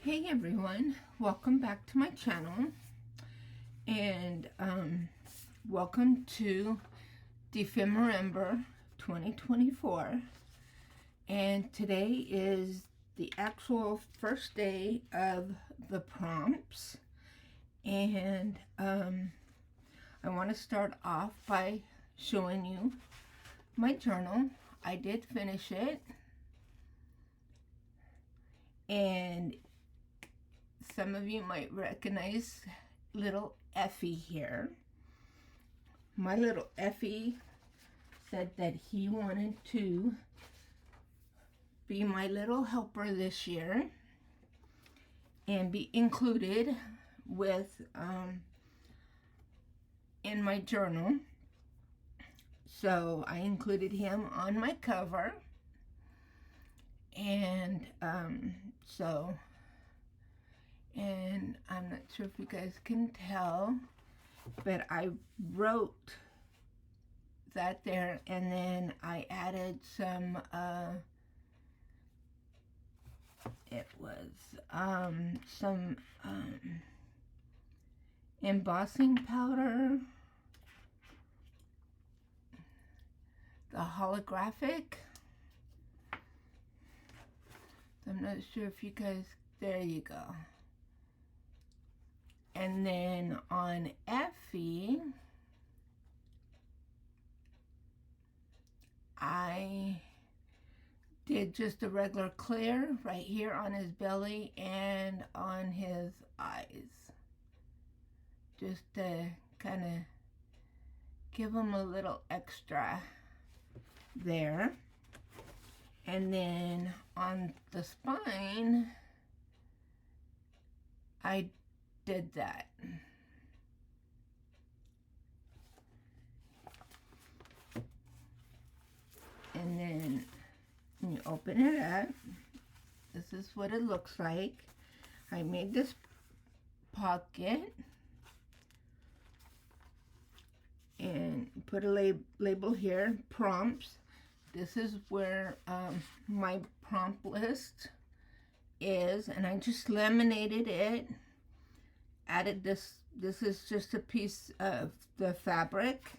Hey everyone, welcome back to my channel, and welcome to Dephemerember 2024. And today is the actual first day of the prompts, and I want to start off by showing you my journal. I did finish it, and some of you might recognize little Effie here. My little Effie said that he wanted to be my little helper this year and be included with in my journal. So I included him on my cover, and and I'm not sure if you guys can tell, but I wrote that there, and then I added some some embossing powder, the holographic. I'm not sure if you guys, there you go. And then on Effie, I did just a regular clear right here on his belly and on his eyes, just to kind of give him a little extra there. And then on the spine, I did that. And then when you open it up, this is what it looks like. I made this pocket and put a label here, prompts. This is where my prompt list is, and I just laminated it. Added this is just a piece of the fabric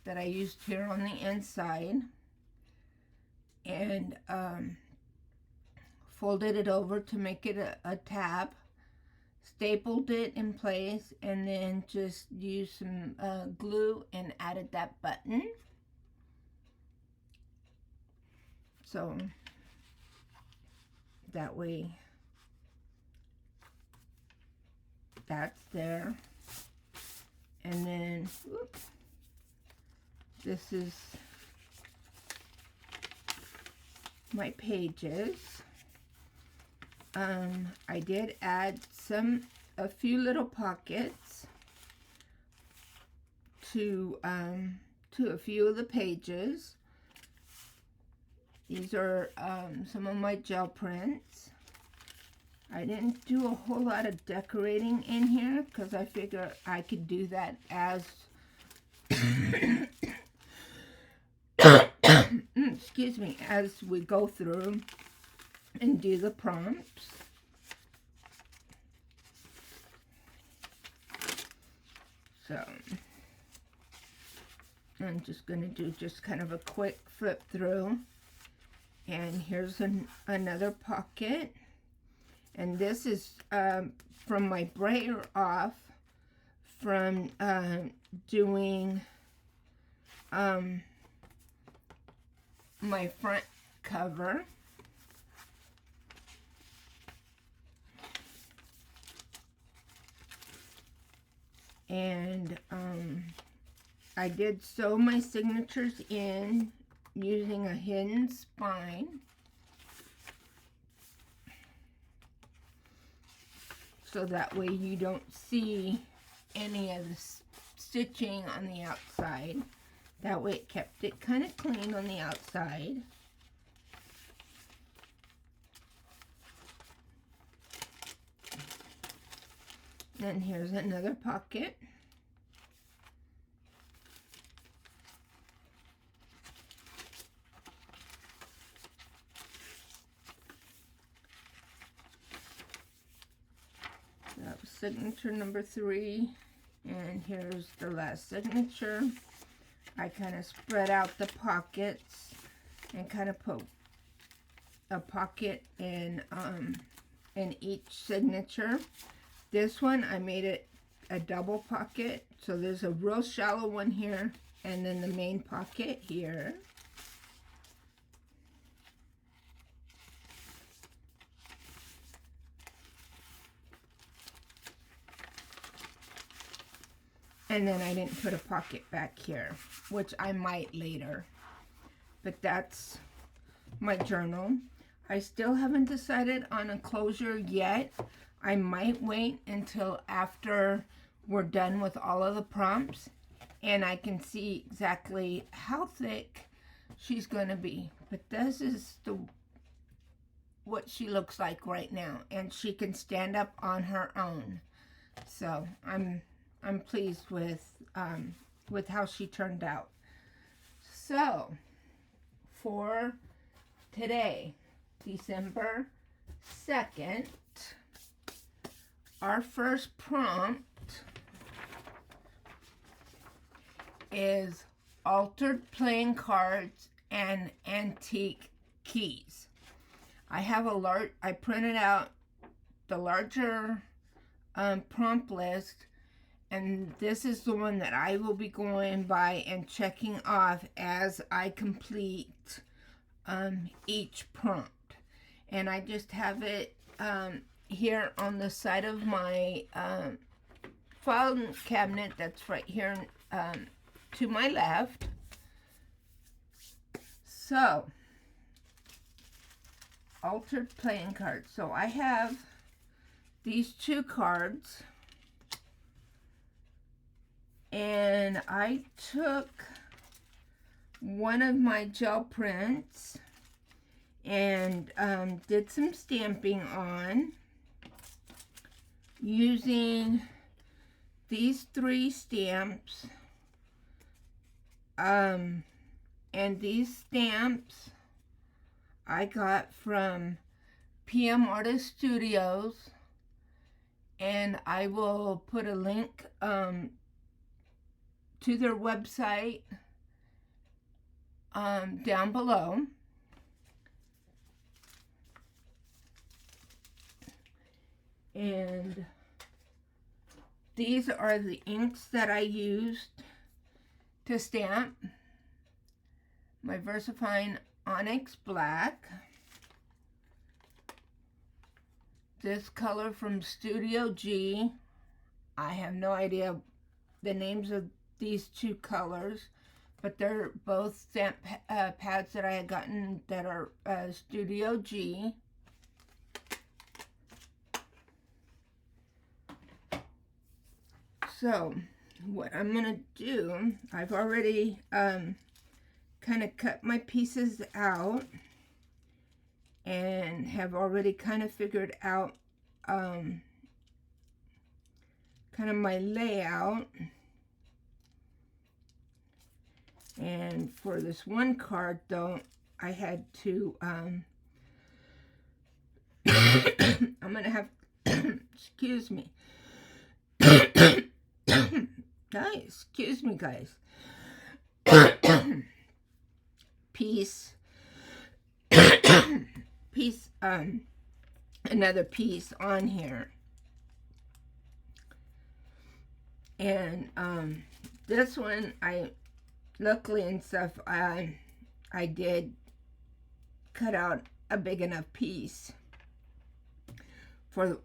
that I used here on the inside, and folded it over to make it a tab, stapled it in place, and then just used some glue and added that button. So that way that's there. And then this is my pages. I did add a few little pockets to a few of the pages. These are some of my gel prints. I didn't do a whole lot of decorating in here because I figure I could do that as excuse me, as we go through and do the prompts. So I'm just going to do just kind of a quick flip through. And here's another pocket. And this is from my brayer off from doing my front cover. And I did sew my signatures in using a hidden spine. So that way you don't see any of the stitching on the outside. That way it kept it kind of clean on the outside. Then here's another pocket. signature number 3, and here's the last signature. I kind of spread out the pockets and kind of put a pocket in each signature. This one I made it a double pocket, so there's a real shallow one here and then the main pocket here. And then I didn't put a pocket back here, which I might later. But that's my journal. I still haven't decided on a closure yet. I might wait until after we're done with all of the prompts and I can see exactly how thick she's going to be. But this is what she looks like right now, and she can stand up on her own. So I'm pleased with how she turned out. So for today, December 2nd, our first prompt is altered playing cards and antique keys. I have I printed out the larger prompt list, and this is the one that I will be going by and checking off as I complete each prompt. And I just have it here on the side of my file cabinet that's right here to my left. So, altered playing cards. So I have these 2 cards, and I took one of my gel prints and did some stamping on using these 3 stamps. And these stamps I got from PM Artist Studios, and I will put a link to their website down below. And these are the inks that I used to stamp. My VersaFine Onyx Black. This color from Studio G. I have no idea the names of these 2 colors, but they're both stamp pads that I had gotten that are Studio G. So what I'm gonna do, I've already kind of cut my pieces out and have already kind of figured out kind of my layout. And for this one card though, I had to I'm gonna have excuse me guys, excuse me guys. Another piece on here, and this one I luckily and stuff I did cut out a big enough piece for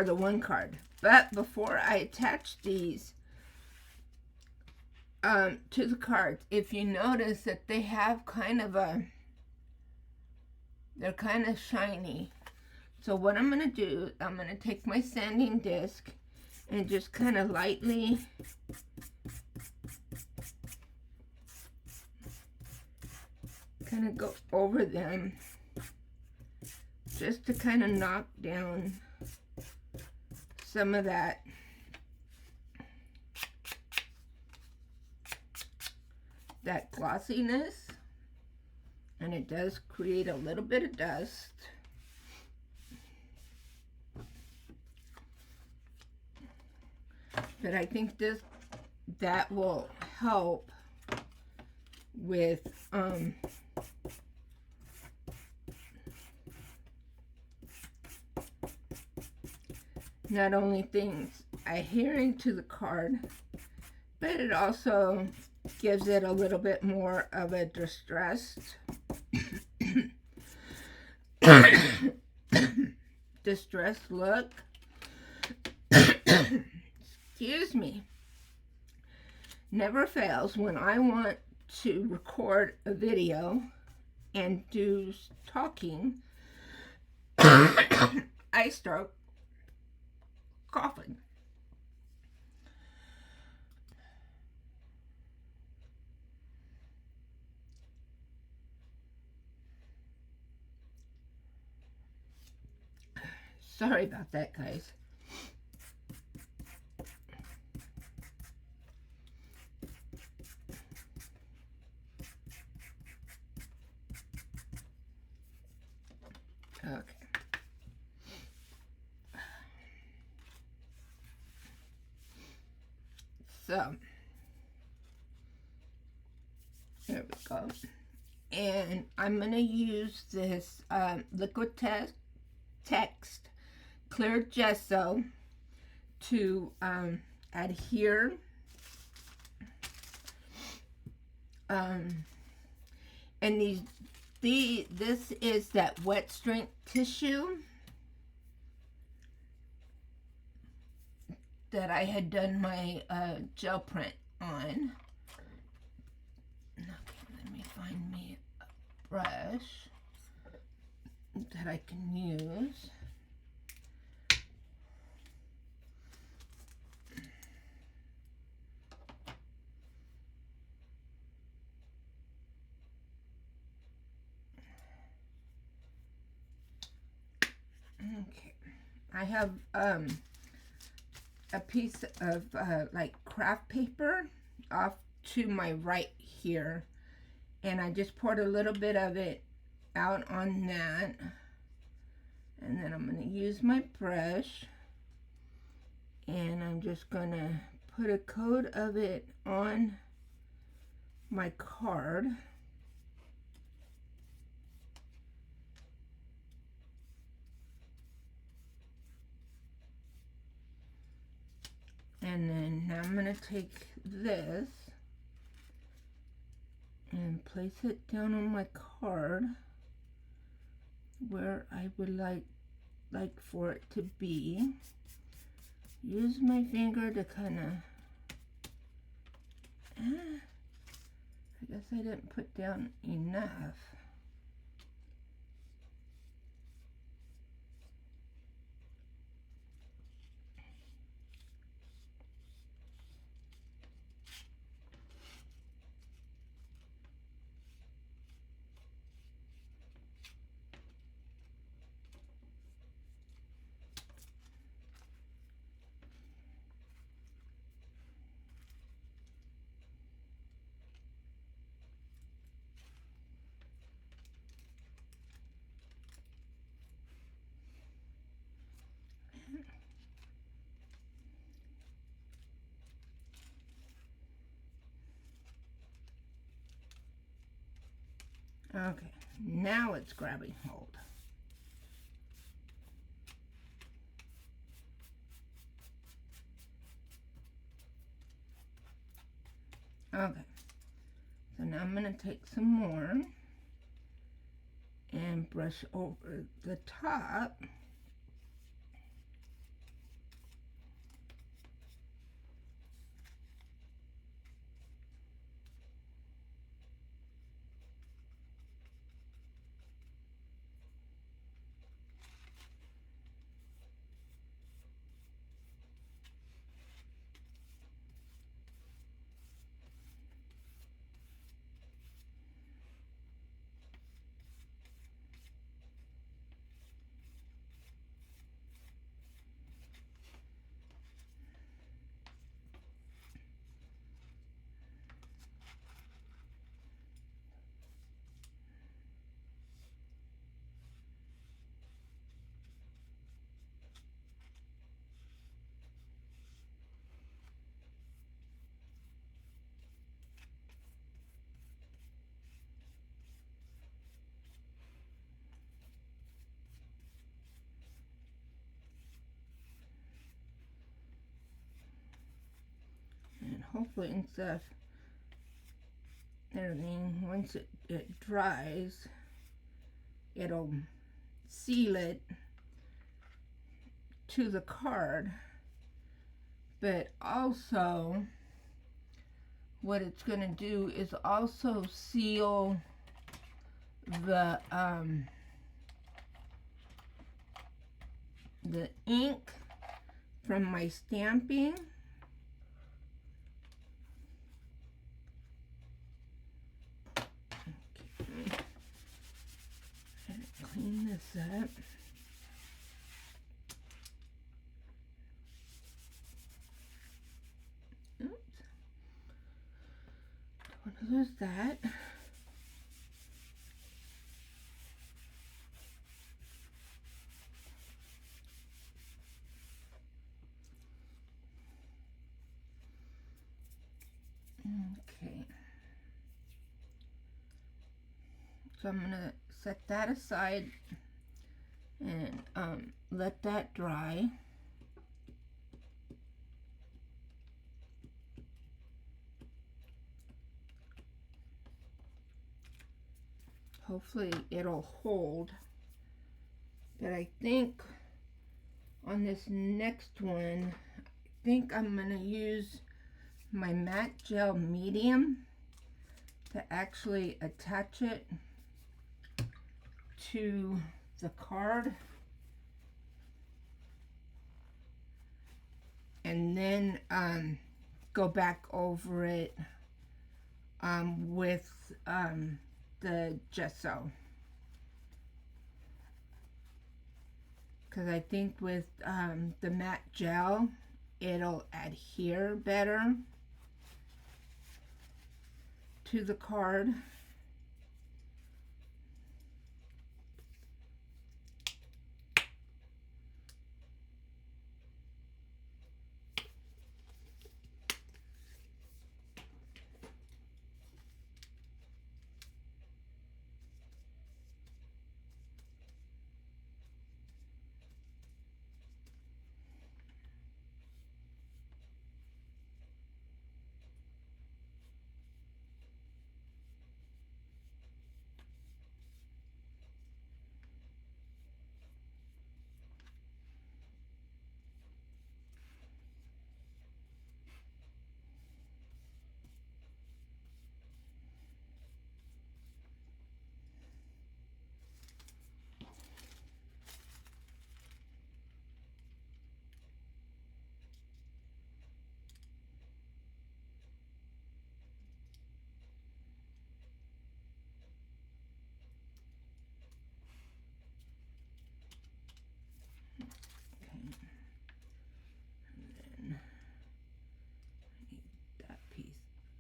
the one card. But before I attach these to the cards, if you notice that they have kind of they're kind of shiny. So what I'm going to do, I'm going to take my sanding disc and just kind of lightly kind of go over them just to kind of knock down some of that glossiness, and it does create a little bit of dust. But I think that will help with not only things adhering to the card, but it also gives it a little bit more of a distressed look. Excuse me. Never fails when I want to record a video and do talking, I start coughing. Sorry about that, guys. Okay. So, there we go. And I'm going to use this liquid text clear gesso to adhere and this is that wet strength tissue that I had done my gel print on. Okay, let me find me a brush that I can use. Okay, I have a piece of like craft paper off to my right here, and I just poured a little bit of it out on that, and then I'm going to use my brush and I'm just going to put a coat of it on my card. And then now I'm going to take this and place it down on my card where I would like for it to be. Use my finger to kind of, I guess I didn't put down enough. Okay, now it's grabbing hold. Okay, so now I'm going to take some more and brush over the top. hopefully instead of everything, once it dries, it'll seal it to the card. But also what it's going to do is also seal the ink from my stamping. Okay. Clean this up. Oops. Don't want to lose that. Okay. So I'm going to set that aside and let that dry. Hopefully it'll hold. But I think on this next one, I think I'm going to use my matte gel medium to actually attach it to the card, and then go back over it with the gesso, because I think with the matte gel it'll adhere better to the card.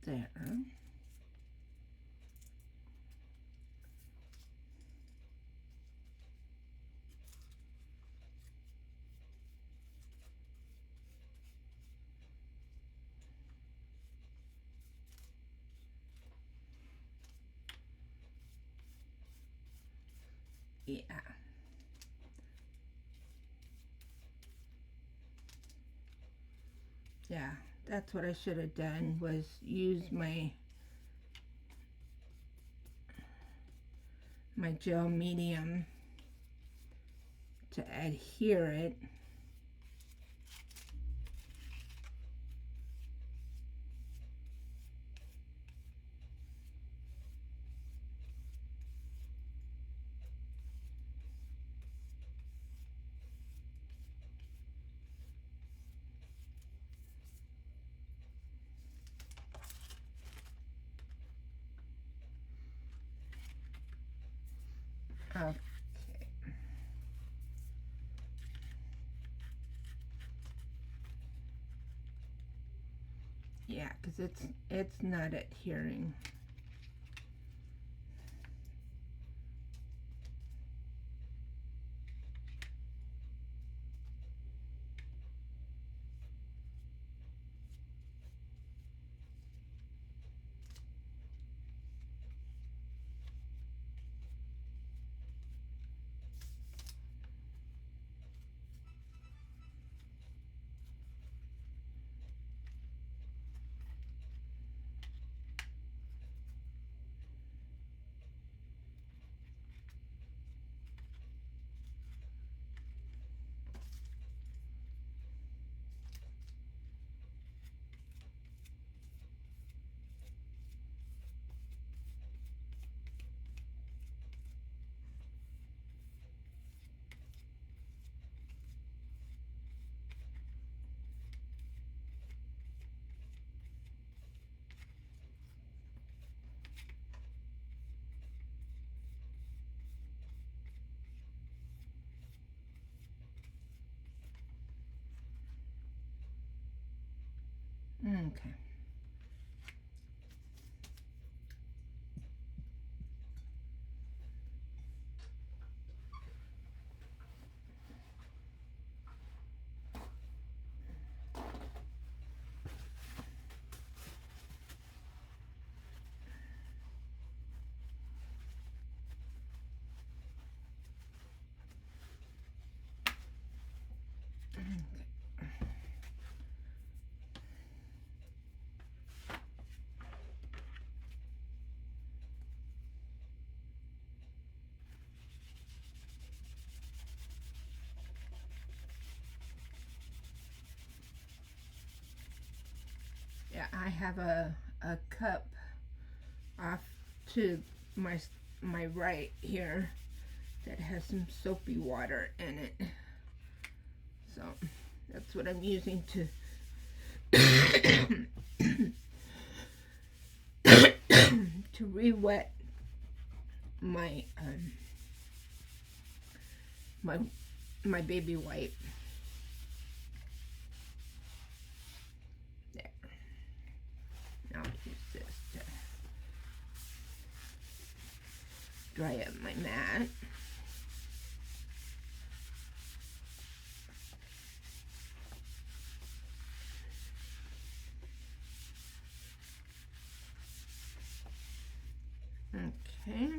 There. Yeah. Yeah, that's what I should have done, was use my gel medium to adhere it. Okay. Yeah, because it's not adhering. Okay. Yeah, I have a cup off to my right here that has some soapy water in it. So that's what I'm using to to re-wet my my baby wipe. There. Now I'll use this to dry up my mat. Okay.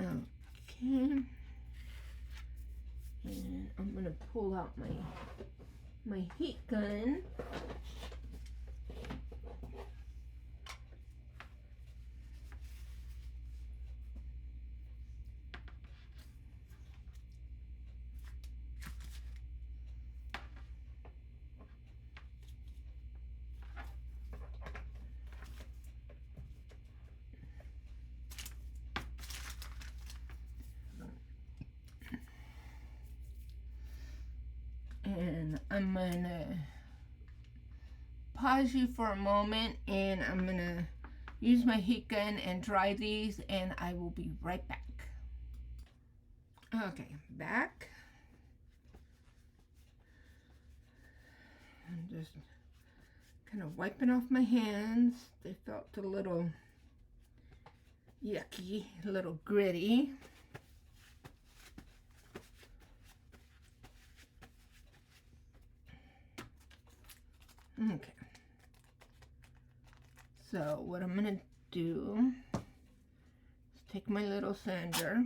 Okay. And I'm gonna pull out my heat gun. And I'm gonna pause you for a moment, and I'm gonna use my heat gun and dry these, and I will be right back. Okay, back. I'm just kind of wiping off my hands. They felt a little yucky, a little gritty. Okay. So what I'm gonna do is take my little sander.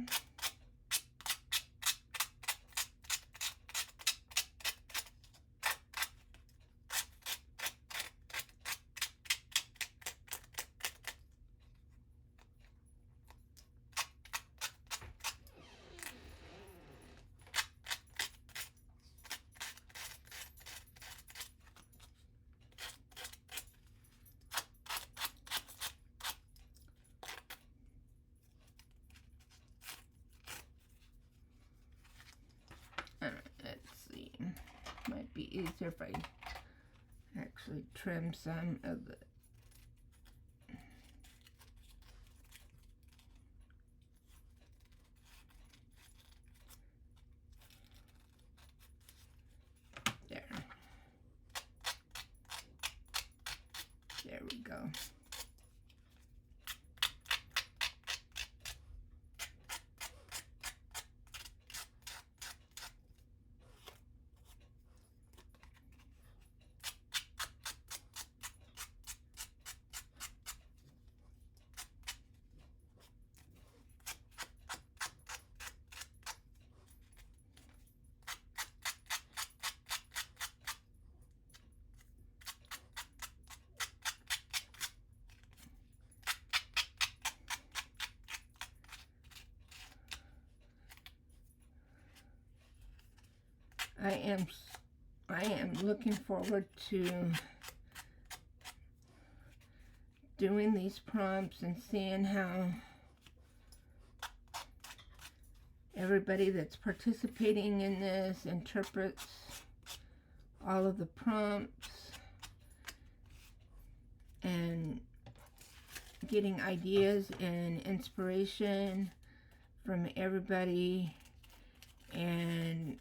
Let's see. Might be easier if I actually trim some of the there. There we go. I am looking forward to doing these prompts and seeing how everybody that's participating in this interprets all of the prompts, and getting ideas and inspiration from everybody and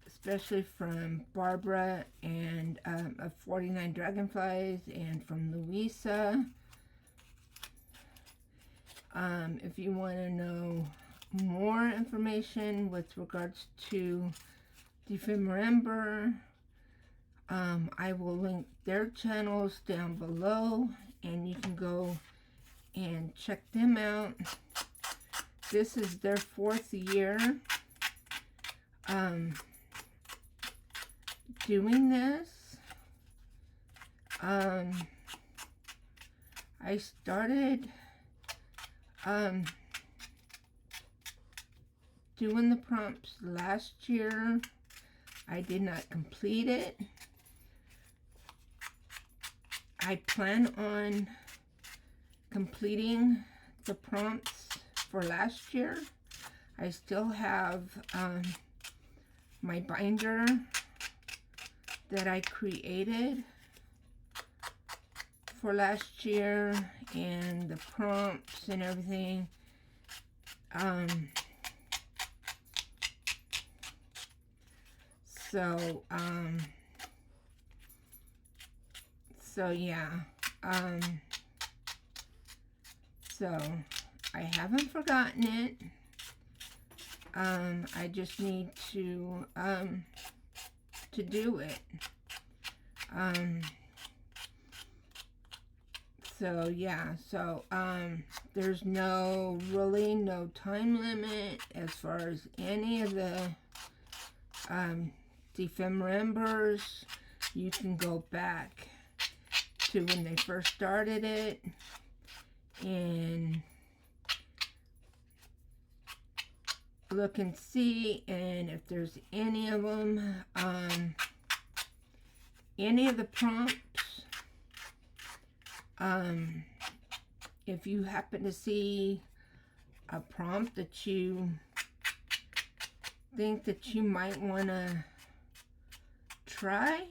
especially from Barbara and of 49 Dragonflies, and from Louisa. If you want to know more information with regards to Dephemerember, I will link their channels down below, and you can go and check them out. This is their 4th year doing this. I started doing the prompts last year. I did not complete it. I plan on completing the prompts for last year. I still have my binder that I created for last year, and the prompts and everything. So yeah, so I haven't forgotten it. I just need to do it. So yeah, so there's really no time limit as far as any of the Dephemerembers. You can go back to when they first started it and look and see, and if there's any of them, any of the prompts, if you happen to see a prompt that you think that you might want to try,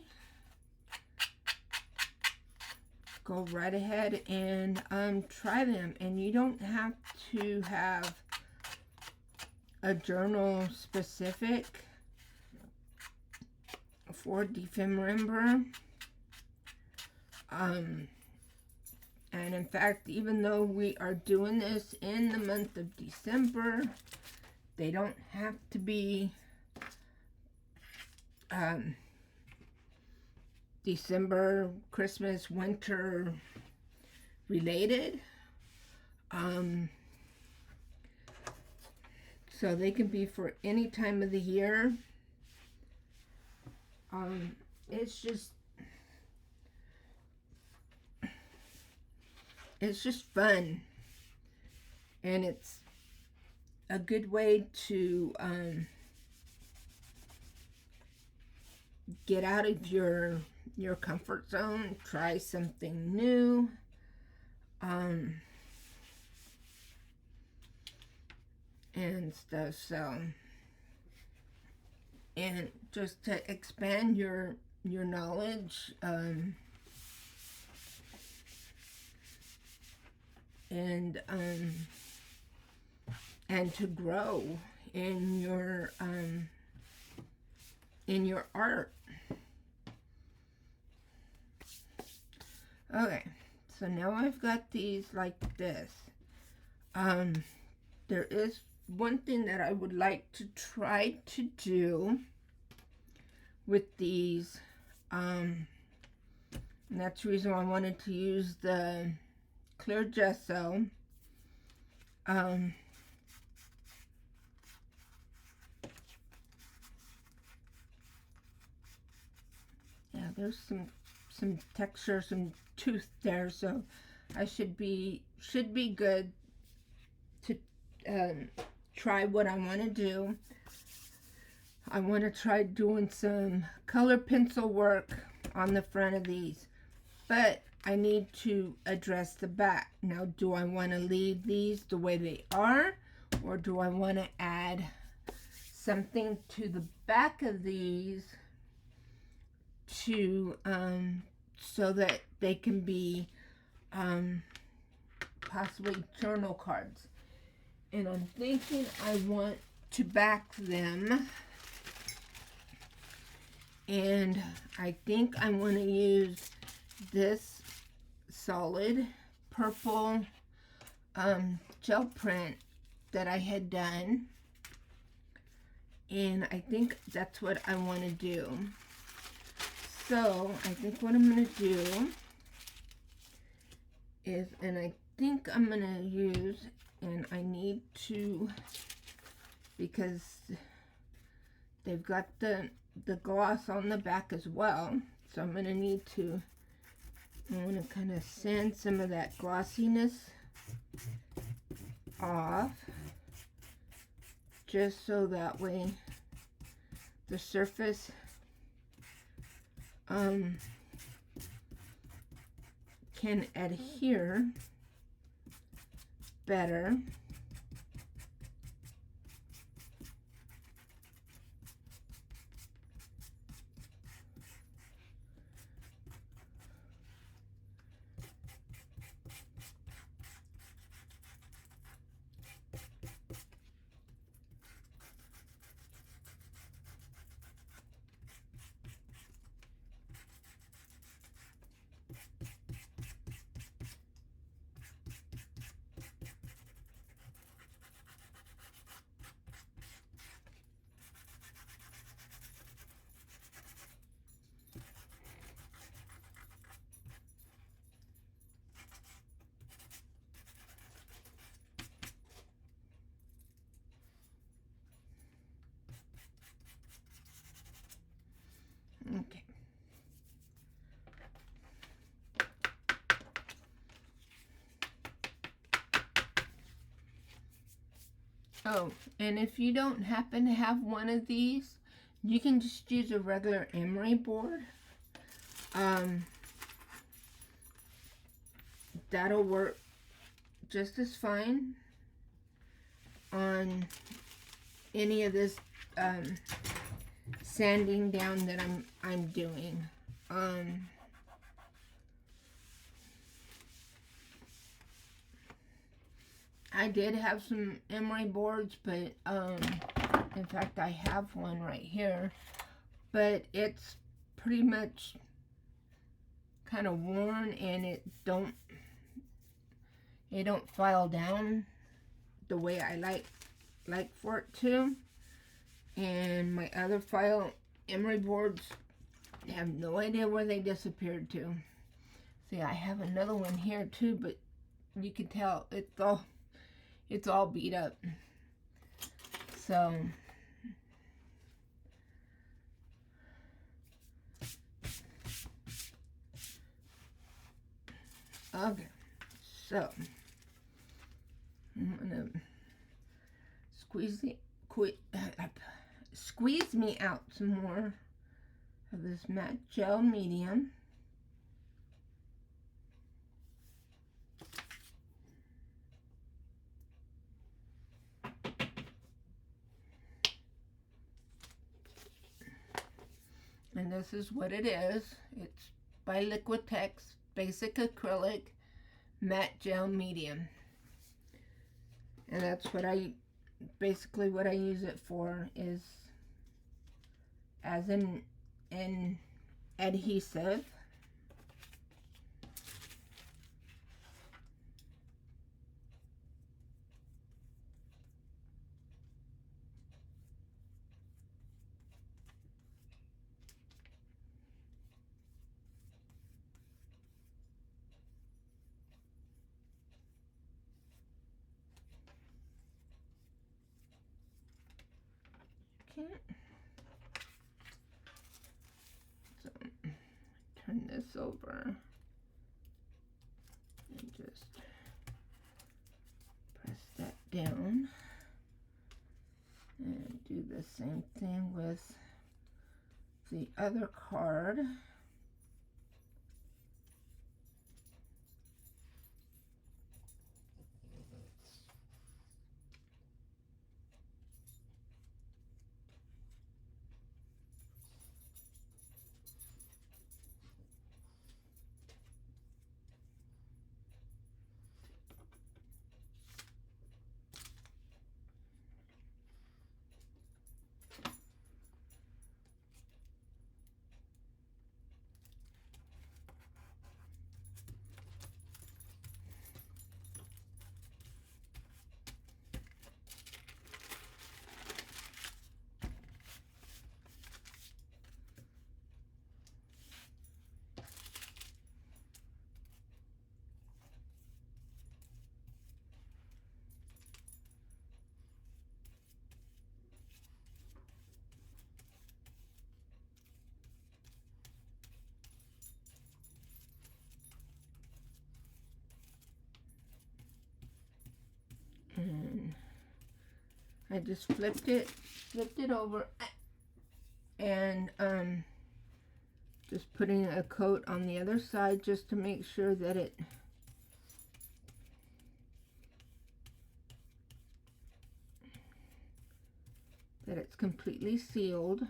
go right ahead and try them. And you don't have to have a journal specific for Dephemerember. And in fact, even though we are doing this in the month of December, they don't have to be December, Christmas, winter related. So they can be for any time of the year. It's just fun, and it's a good way to get out of your comfort zone, try something new, and stuff. So, and just to expand your knowledge, and to grow in your art. Okay, so now I've got these like this. There is one thing that I would like to try to do with these, and that's the reason why I wanted to use the clear gesso. Yeah, there's some texture, some tooth there, so I should be good to try what I want to do. I want to try doing some color pencil work on the front of these, but I need to address the back. Now, do I want to leave these the way they are, or do I want to add something to the back of these to so that they can be possibly journal cards? And I'm thinking I want to back them. And I think I want to use this solid purple gel print that I had done. And I think that's what I want to do. So I think what I'm going to do is, and I think I'm going to use, and I need to, because they've got the gloss on the back as well. So I'm going to need to, I want to kind of sand some of that glossiness off, just so that way the surface can adhere better. Okay. Oh, and if you don't happen to have one of these, you can just use a regular emery board. That'll work just as fine on any of this sanding down that I'm doing. I did have some emery boards, but in fact I have one right here, but it's pretty much kind of worn, and it don't file down the way I like for it to. And my other file emery boards have no idea where they disappeared to. See, I have another one here too, but you can tell it's all beat up. So okay, so I'm gonna squeeze me out some more of this matte gel medium. And this is what it is. It's by Liquitex Basic Acrylic Matte Gel Medium. And that's what basically what I use it for, is as an adhesive. Okay. So turn this over and just press that down, and do the same thing with the other card. And I just flipped it over, and just putting a coat on the other side just to make sure that it's completely sealed.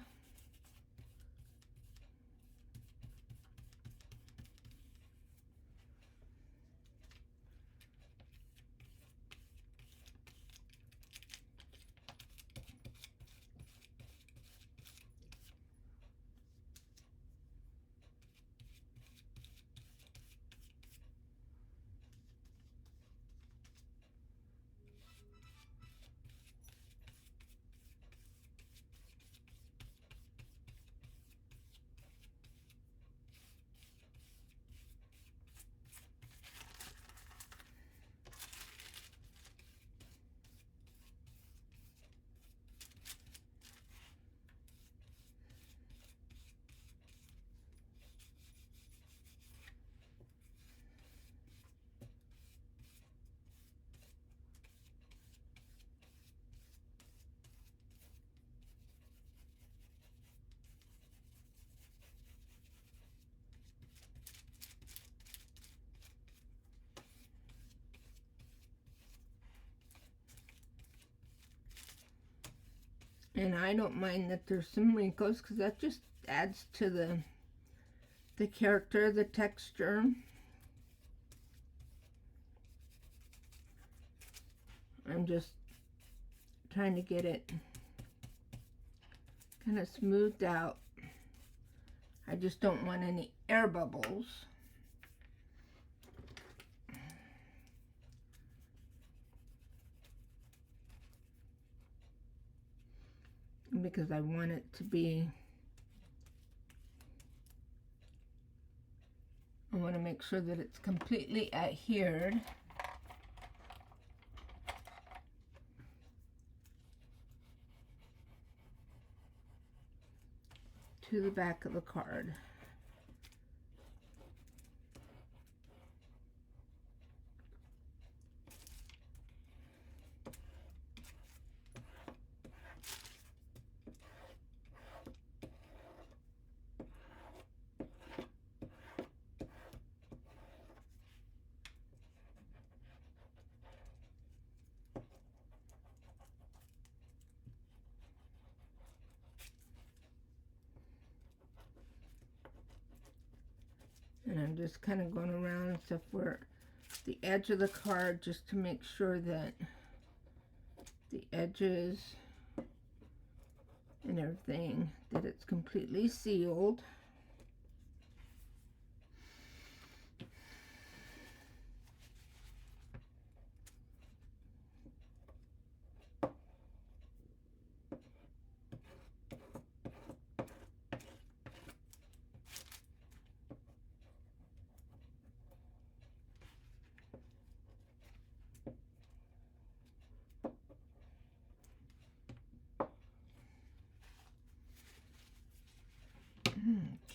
And I don't mind that there's some wrinkles, because that just adds to the character, the texture. I'm just trying to get it kind of smoothed out. I just don't want any air bubbles. Because I want it to be, I want to make sure that it's completely adhered to the back of the card. And I'm just kind of going around except for the edge of the card, just to make sure that the edges and everything, that it's completely sealed.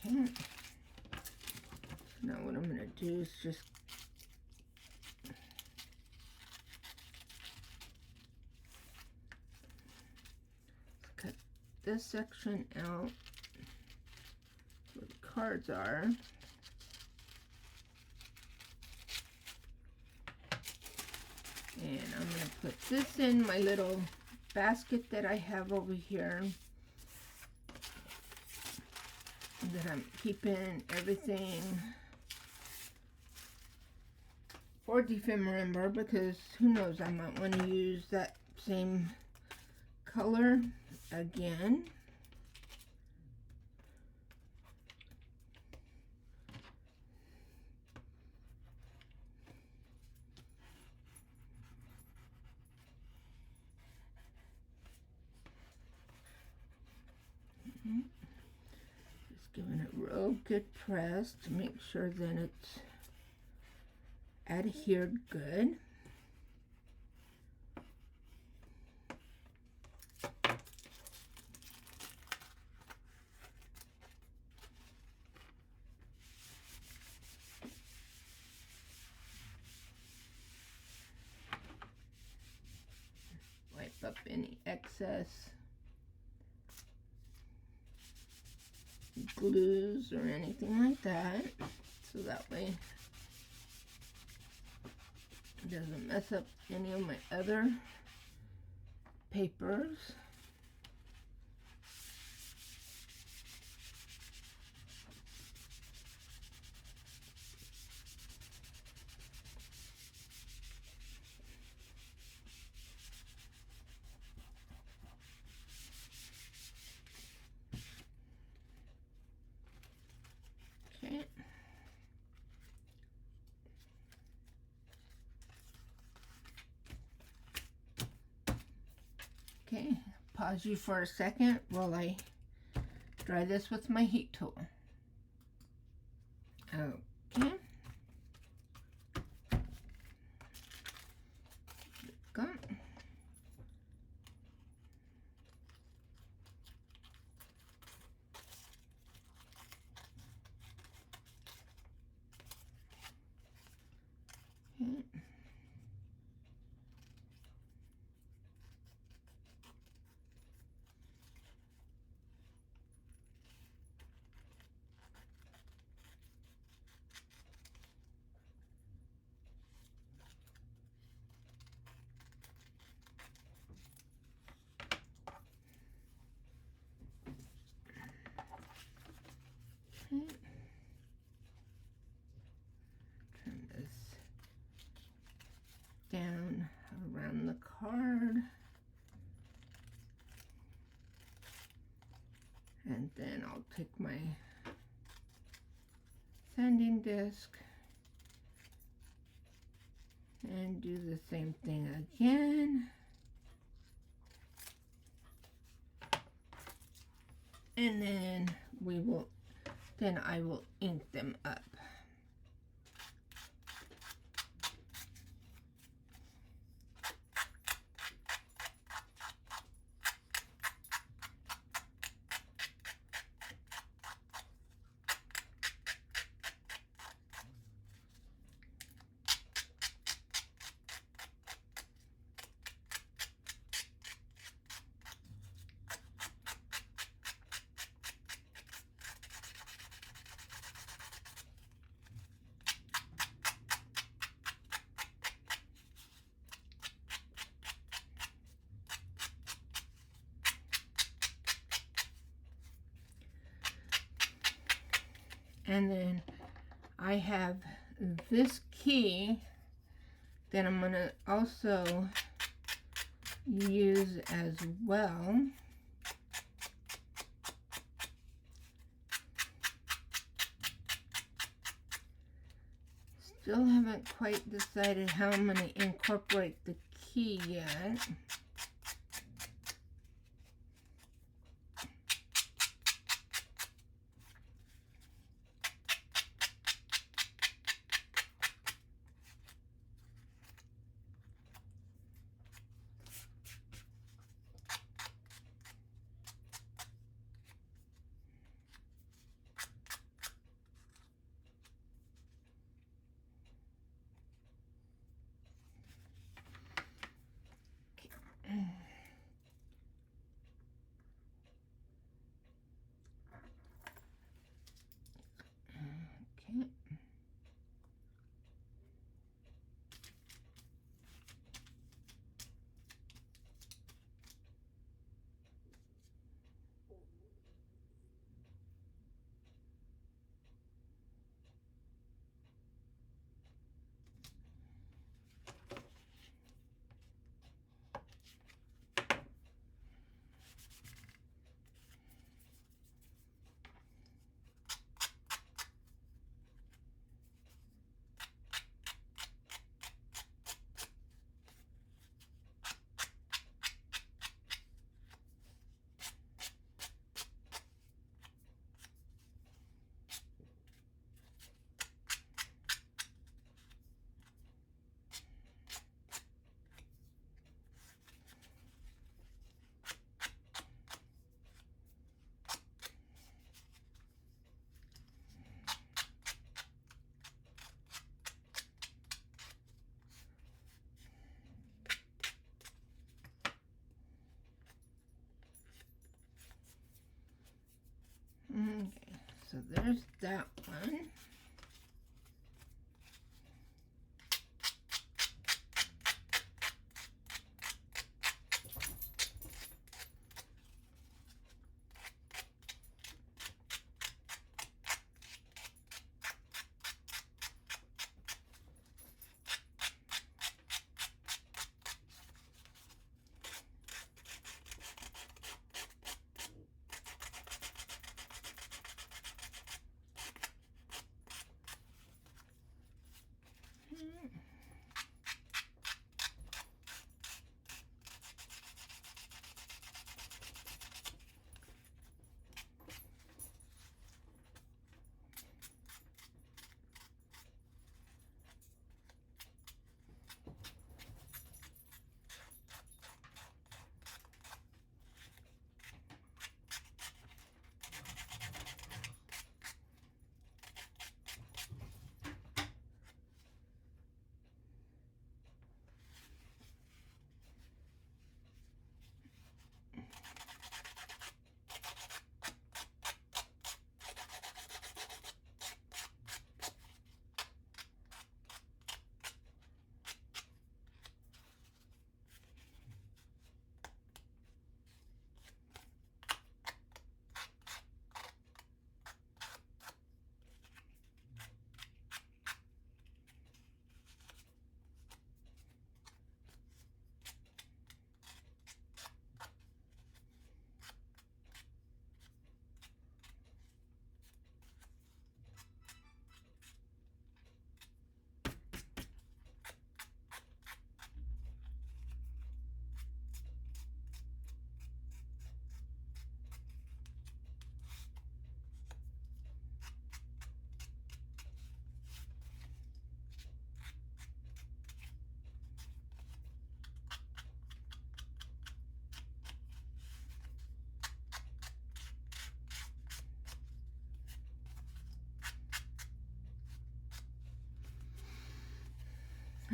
Okay. Now what I'm going to do is just cut this section out where the cards are. And I'm going to put this in my little basket that I have over here, that I'm keeping everything for Dephemerember, because who knows, I might want to use that same color again. Just giving it a real good press to make sure that it's adhered good. any excess glues or anything like that, so that way it doesn't mess up any of my other papers. Okay. Okay, pause you for a second while I dry this with my heat tool. Okay. Go. Okay. Turn this down around the card. And then I'll take my sanding disc and do the same thing again. And then I will ink them up. And then I have this key that I'm going to also use as well. Still haven't quite decided how I'm going to incorporate the key yet. that one.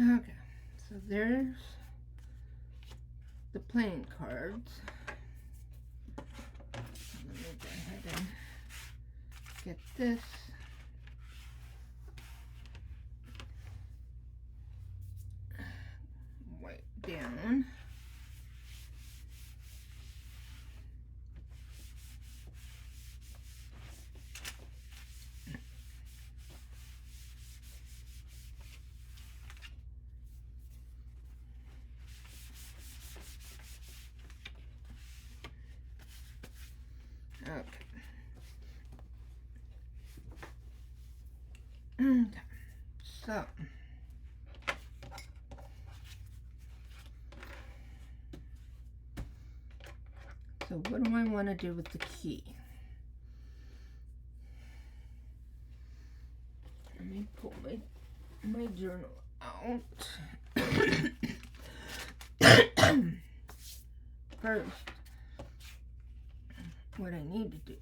Okay, so there's the playing cards. Let me go ahead and get this. Wipe down. Okay. So what do I want to do with the key? Let me pull my journal out. First, what I need to do,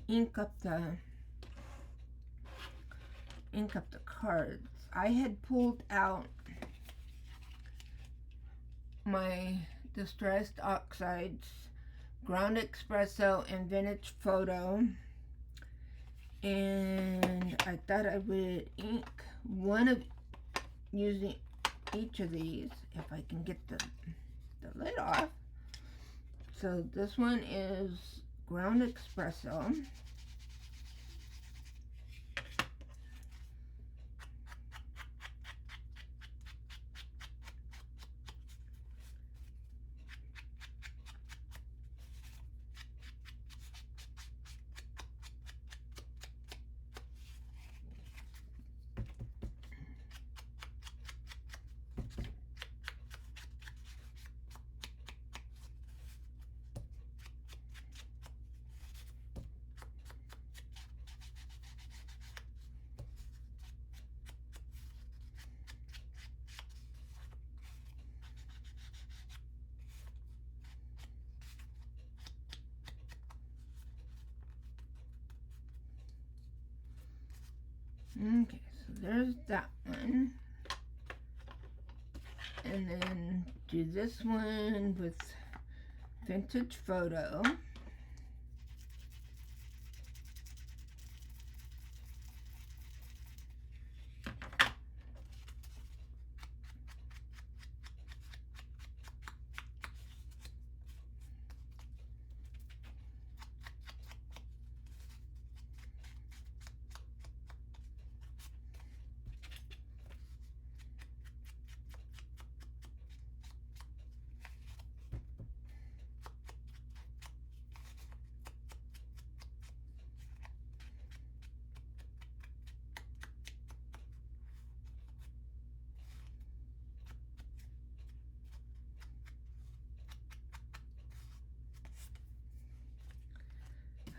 ink up the cards. I had pulled out my Distressed Oxides, Ground Espresso, and Vintage Photo, and I thought I would ink one of using each of these if I can get the lid off. So this one is Ground Espresso. Okay, so there's that one. And then do this one with Vintage Photo.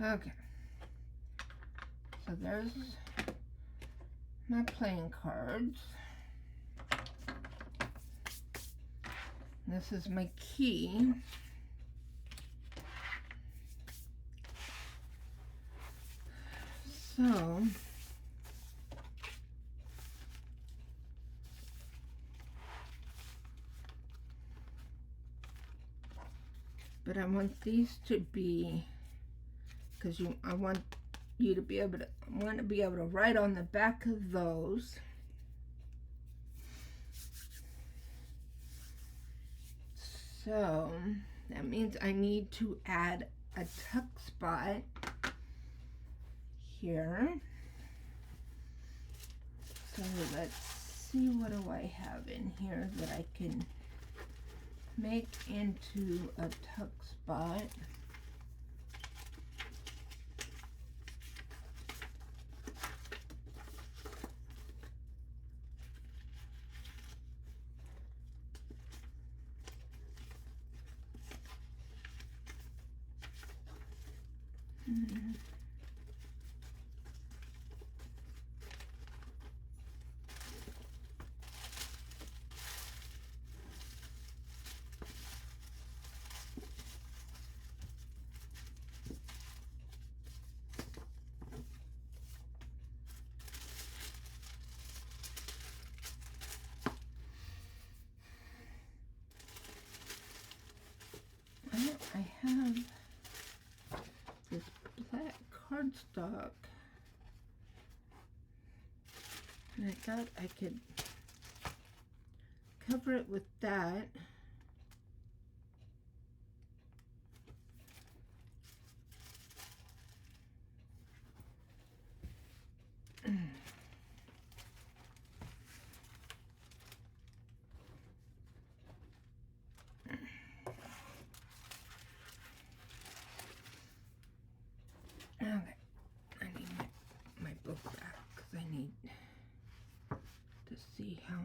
Okay. So there's my playing cards. This is my key. So but I want these to be, because I want you to be able to, I want to be able to write on the back of those. So that means I need to add a tuck spot here. So let's see, what do I have in here that I can make into a tuck spot? I have this black cardstock, and I thought I could cover it with that. Okay, I need my book back because I need to see how.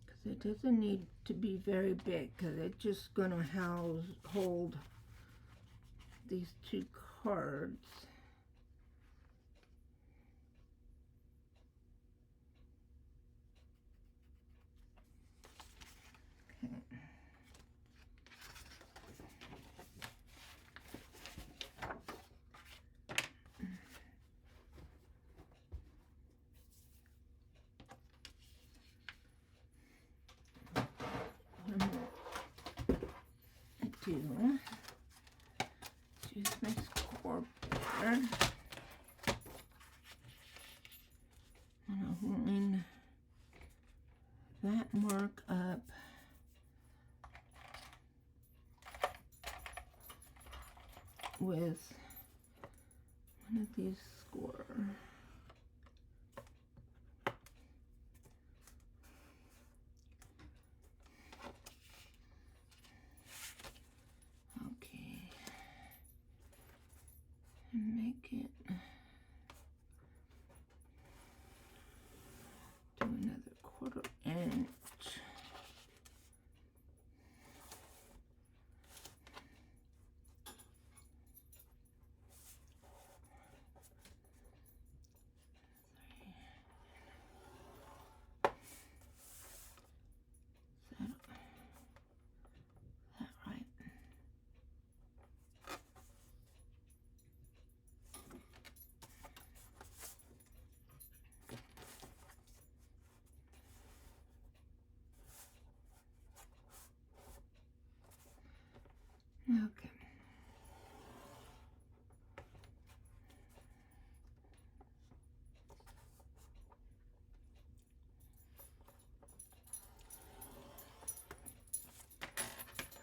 Because it doesn't need to be very big, because it's just going to hold these two cards. Use my score board. I'm going to line that mark up with one of these score. Make it do another 1/4 inch. Is that right? Okay.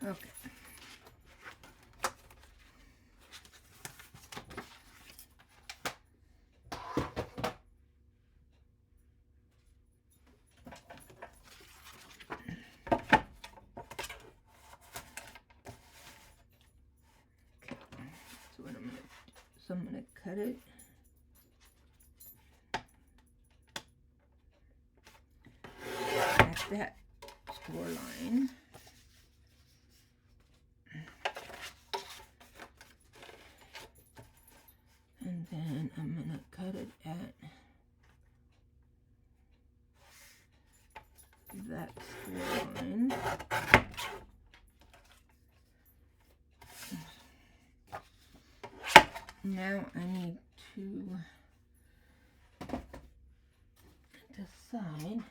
Okay. So I'm gonna cut it. that score line. And then I'm going to cut it at that score line. Now I need to decide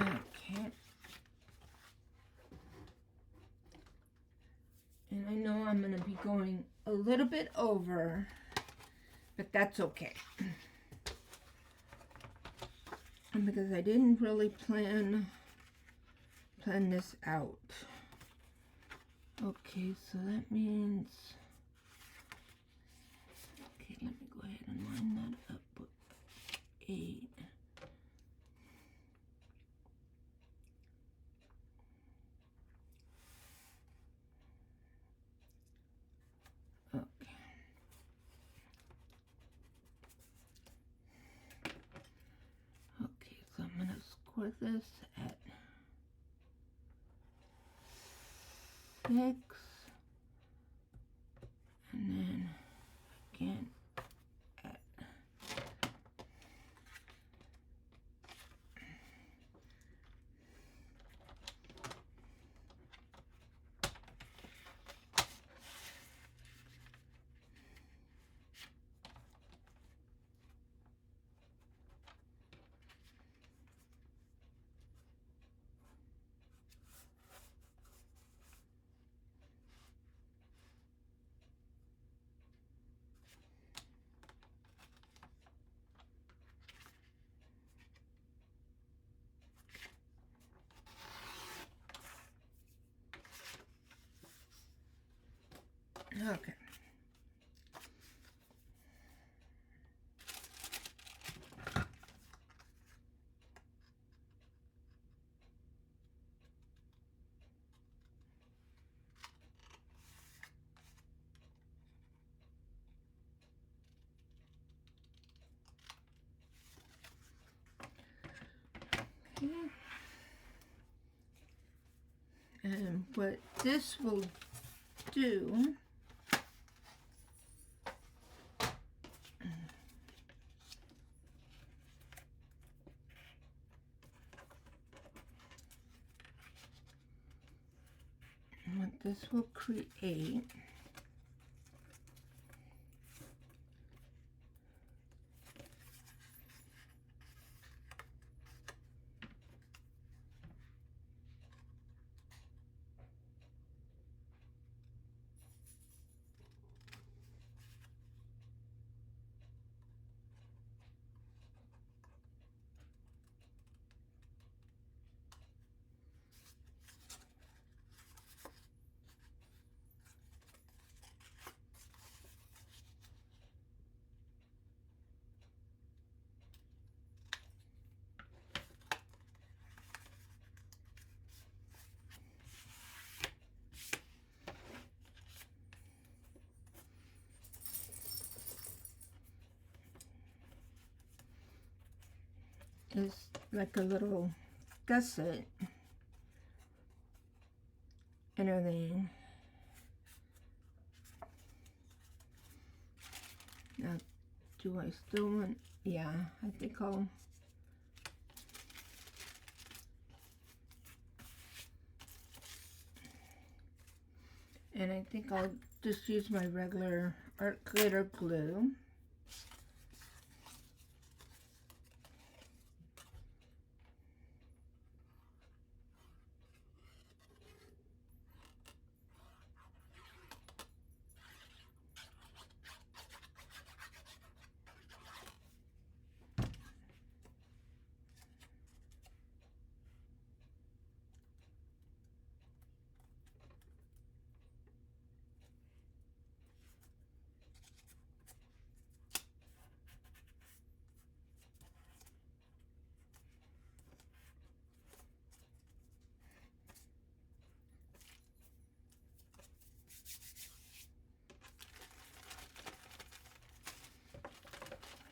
okay. And I know I'm going to be going a little bit over, but that's okay. Because I didn't really plan this out. Okay, so that means, okay, let me go ahead and line that up with 8. Okay. Okay, so I'm gonna score this at 6, and then again at okay. And what this will do, what this will create is like a little gusset and everything. Now, do I still want, yeah, I think I'll, and I think I'll just use my regular art glitter glue.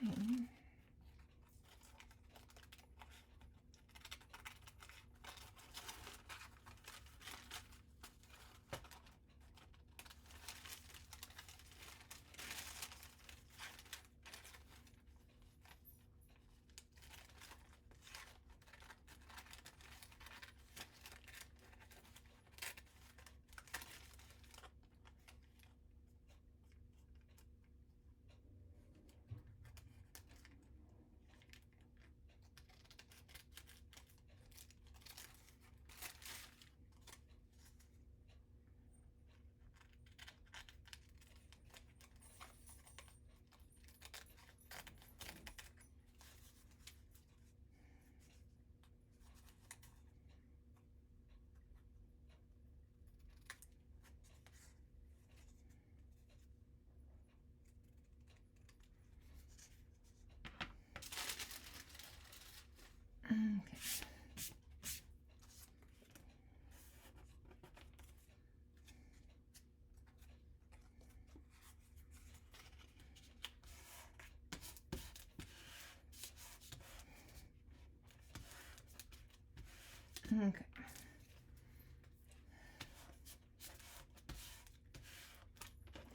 Okay. Okay.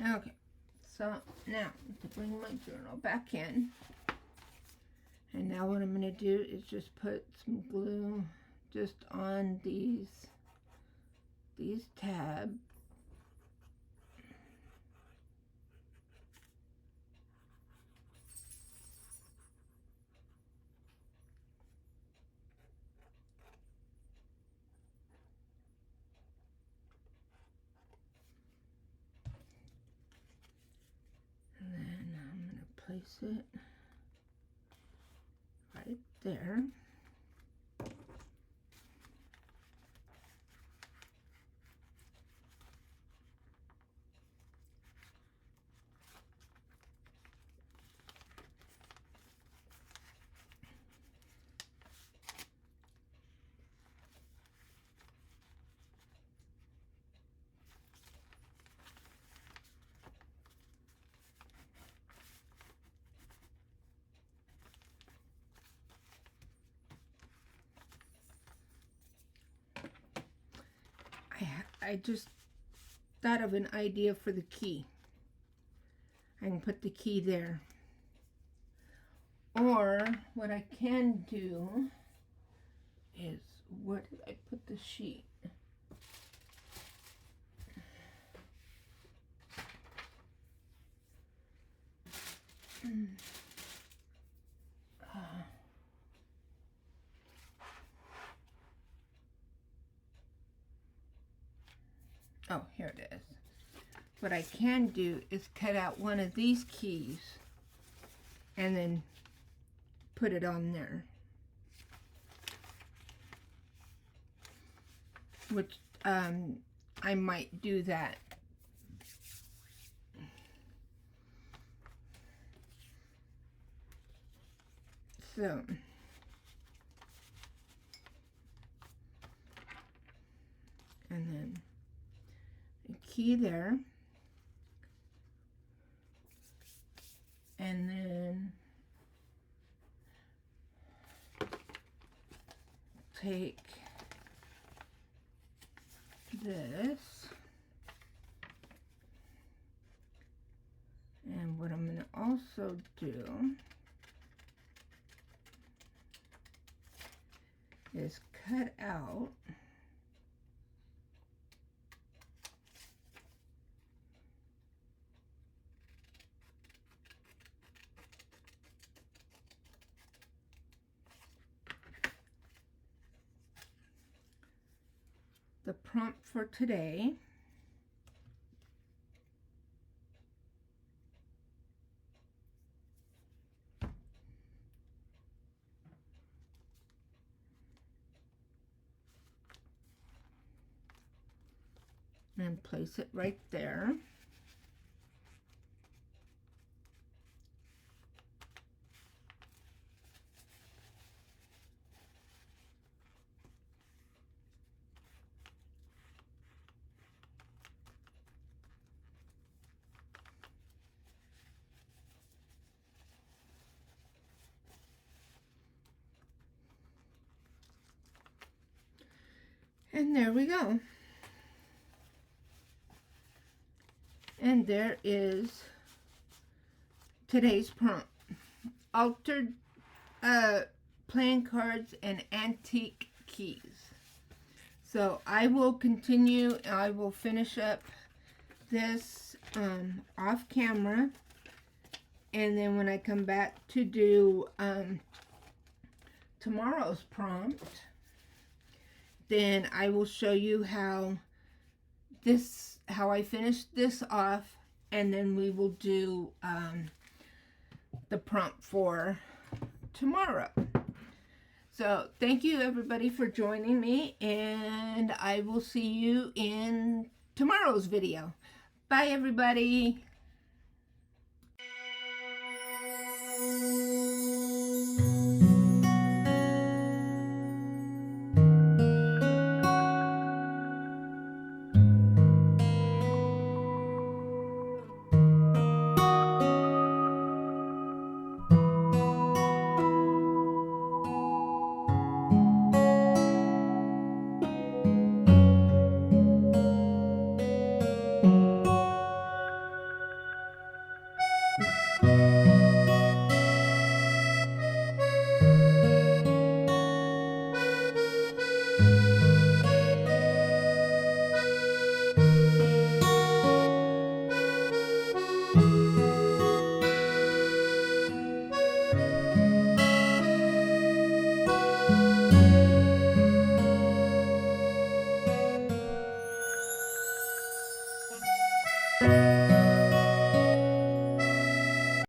Okay. So now to bring my journal back in. And now what I'm going to do is just put some glue just on these tabs. And then I'm going to place it right there. I just thought of an idea for the key. I can put the key there. Or what I can do is, where did I put the sheet? Oh, here it is. What I can do is cut out one of these keys and then put it on there. Which I might do that. So and then a key there, and then take this, and what I'm going to also do is cut out the prompt for today. And place it right there. And there we go. And there is today's prompt. Altered playing cards and antique keys. So I will continue. I will finish up this off camera. And then when I come back to do tomorrow's prompt, then I will show you how I finish this off, and then we will do the prompt for tomorrow. So thank you everybody for joining me, and I will see you in tomorrow's video. Bye everybody.